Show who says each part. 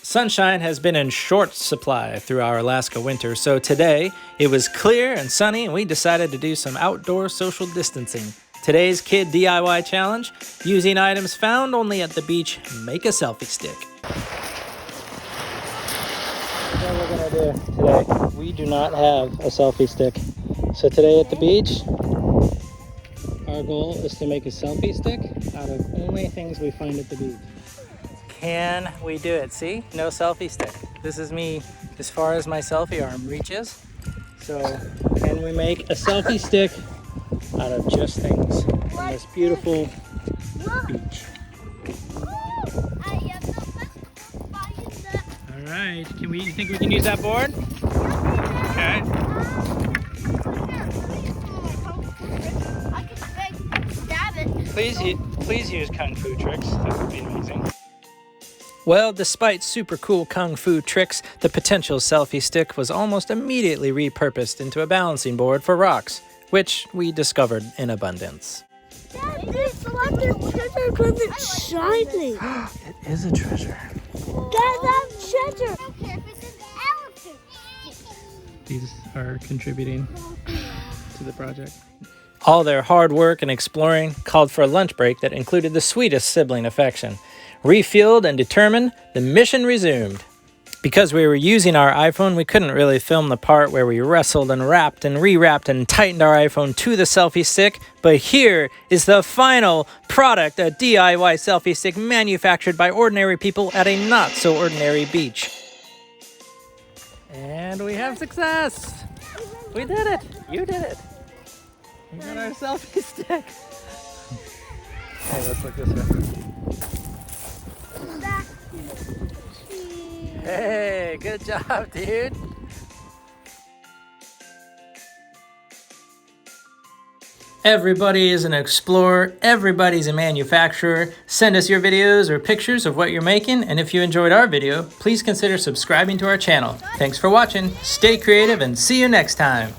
Speaker 1: Sunshine has been in short supply through our Alaska winter, so today it was clear and sunny and we decided to do some outdoor social distancing. Today's Kid DIY Challenge, using items found only at the beach, make a selfie stick. What we're gonna do today, we do not have a selfie stick. So today at the beach, our goal is to make a selfie stick out of only things we find at the beach. Can we do it? See? No selfie stick. This is me as far as my selfie arm reaches. So, can we make a selfie stick out of just things on this beautiful beach? All right. You think we can use that board? Okay. Please use kung fu tricks. That would be amazing. Well, despite super cool kung fu tricks, the potential selfie stick was almost immediately repurposed into a balancing board for rocks, which we discovered in abundance.
Speaker 2: Dad, this is treasure because it's shining.
Speaker 1: It is a treasure.
Speaker 2: Dad, that's treasure. I don't care if it's an elephant.
Speaker 1: These are contributing to the project. All their hard work and exploring called for a lunch break that included the sweetest sibling affection. Refueled and determined, the mission resumed. Because we were using our iPhone, we couldn't really film the part where we wrestled and wrapped and rewrapped and tightened our iPhone to the selfie stick, but here is the final product, a DIY selfie stick manufactured by ordinary people at a not-so-ordinary beach. And we have success! We did it! You did it! We got our selfie stick! Hey, let's look this way. Hey, good job, dude. Everybody is an explorer. Everybody's a manufacturer. Send us your videos or pictures of what you're making. And if you enjoyed our video, please consider subscribing to our channel. Thanks for watching. Stay creative and see you next time.